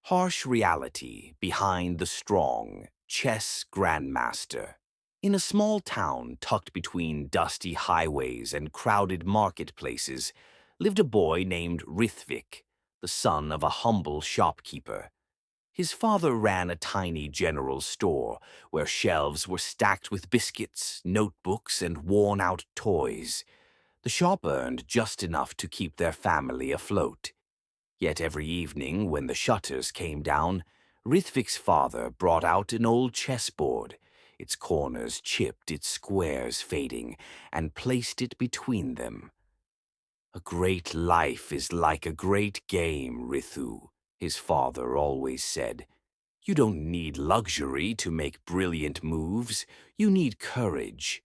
Harsh reality behind the strong chess grandmaster. In a small town tucked between dusty highways and crowded marketplaces lived a boy named Rithvik, the son of a humble shopkeeper. His father ran a tiny general store where shelves were stacked with biscuits, notebooks, and worn-out toys. The shop earned just enough to keep their family afloat. Yet every evening, when the shutters came down, Rithvik's father brought out an old chessboard, its corners chipped, its squares fading, and placed it between them. A great life is like a great game, Rithu, his father always said. You don't need luxury to make brilliant moves, you need courage.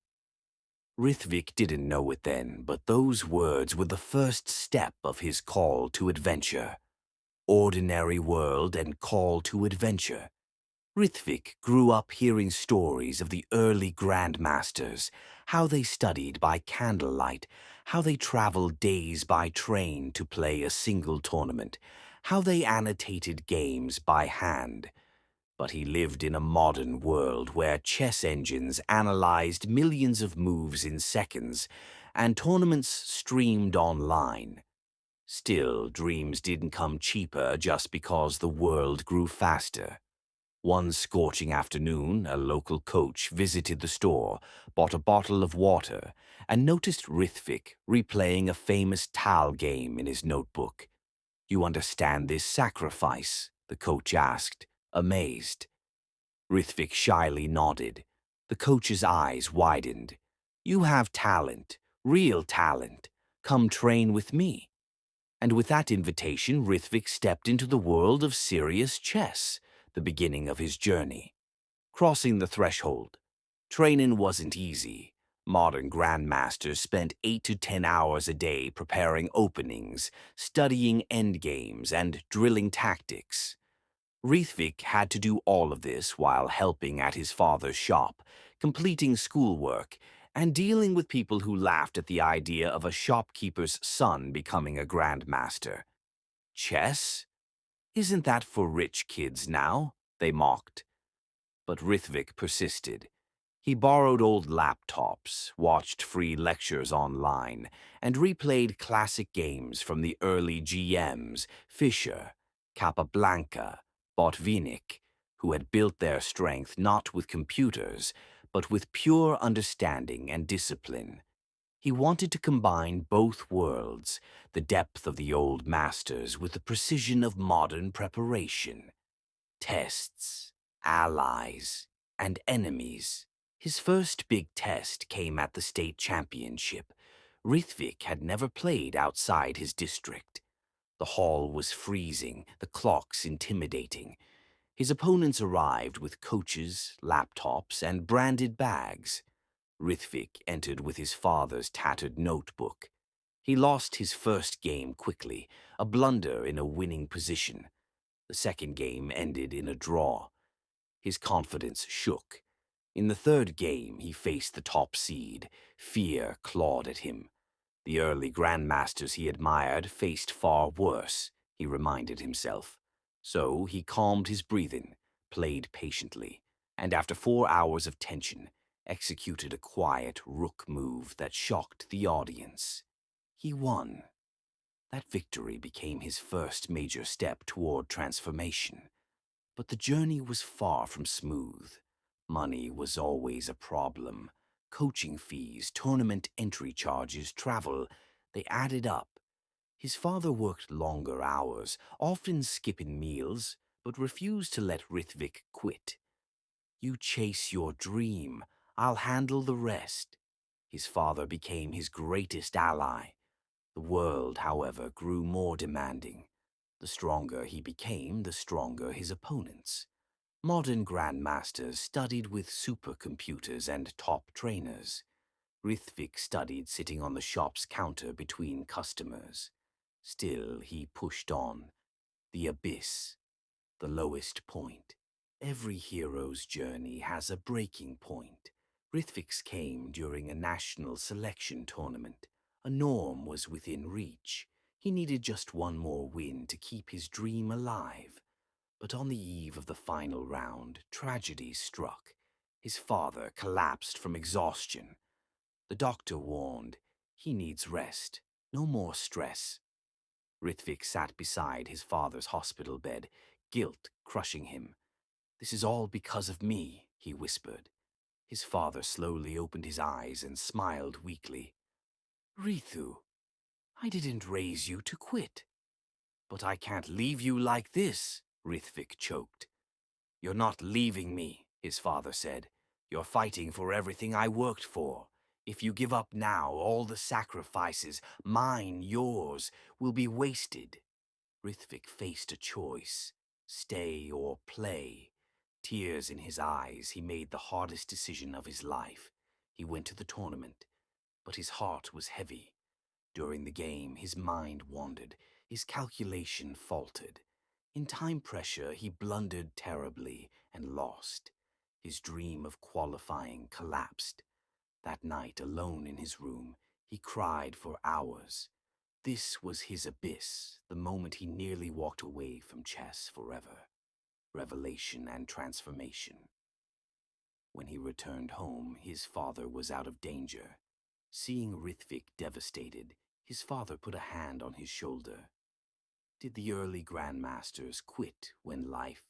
Rithvik didn't know it then, but those words were the first step of his call to adventure. Ordinary world and call to adventure. Rithvik grew up hearing stories of the early grandmasters, how they studied by candlelight, how they traveled days by train to play a single tournament, how they annotated games by hand. But he lived in a modern world where chess engines analyzed millions of moves in seconds and tournaments streamed online. Still, dreams didn't come cheaper just because the world grew faster. One scorching afternoon, a local coach visited the store, bought a bottle of water, and noticed Rithvik replaying a famous Tal game in his notebook. "You understand this sacrifice?" the coach asked, amazed. Rithvik shyly nodded. The coach's eyes widened. "You have talent, real talent. Come train with me." And with that invitation, Rithvik stepped into the world of serious chess, the beginning of his journey. Crossing the threshold. Training wasn't easy. Modern grandmasters spent 8 to 10 hours a day preparing openings, studying endgames, and drilling tactics. Rithvik had to do all of this while helping at his father's shop, completing schoolwork, and dealing with people who laughed at the idea of a shopkeeper's son becoming a grandmaster. Chess? Isn't that for rich kids now? They mocked. But Rithvik persisted. He borrowed old laptops, watched free lectures online, and replayed classic games from the early GMs, Fischer, Capablanca, Botvinnik, who had built their strength not with computers, but with pure understanding and discipline. He wanted to combine both worlds, the depth of the old masters with the precision of modern preparation. Tests, allies, and enemies. His first big test came at the state championship. Rithvik had never played outside his district. The hall was freezing, the clocks intimidating. His opponents arrived with coaches, laptops, and branded bags. Rithvik entered with his father's tattered notebook. He lost his first game quickly, a blunder in a winning position. The second game ended in a draw. His confidence shook. In the third game, he faced the top seed. Fear clawed at him. The early grandmasters he admired faced far worse, he reminded himself. So he calmed his breathing, played patiently, and after 4 hours of tension, executed a quiet rook move that shocked the audience. He won. That victory became his first major step toward transformation. But the journey was far from smooth. Money was always a problem. Coaching fees, tournament entry charges, travel, they added up. His father worked longer hours, often skipping meals, but refused to let Rithvik quit. "You chase your dream. I'll handle the rest." His father became his greatest ally. The world, however, grew more demanding. The stronger he became, the stronger his opponents. Modern grandmasters studied with supercomputers and top trainers. Rithvik studied sitting on the shop's counter between customers. Still, he pushed on. The abyss, the lowest point. Every hero's journey has a breaking point. Rithvik's came during a national selection tournament. A norm was within reach. He needed just one more win to keep his dream alive. But on the eve of the final round, tragedy struck. His father collapsed from exhaustion. The doctor warned, he needs rest, no more stress. Rithvik sat beside his father's hospital bed, guilt crushing him. This is all because of me, he whispered. His father slowly opened his eyes and smiled weakly. Rithu, I didn't raise you to quit. But I can't leave you like this, Rithvik choked. You're not leaving me, his father said. You're fighting for everything I worked for. If you give up now, all the sacrifices, mine, yours, will be wasted. Rithvik faced a choice, stay or play. Tears in his eyes, he made the hardest decision of his life. He went to the tournament, but his heart was heavy. During the game, his mind wandered, his calculation faltered. In time pressure, he blundered terribly and lost. His dream of qualifying collapsed. That night, alone in his room, he cried for hours. This was his abyss, the moment he nearly walked away from chess forever. Revelation and transformation. When he returned home, his father was out of danger. Seeing Rithvik devastated, his father put a hand on his shoulder. Did the early grandmasters quit when life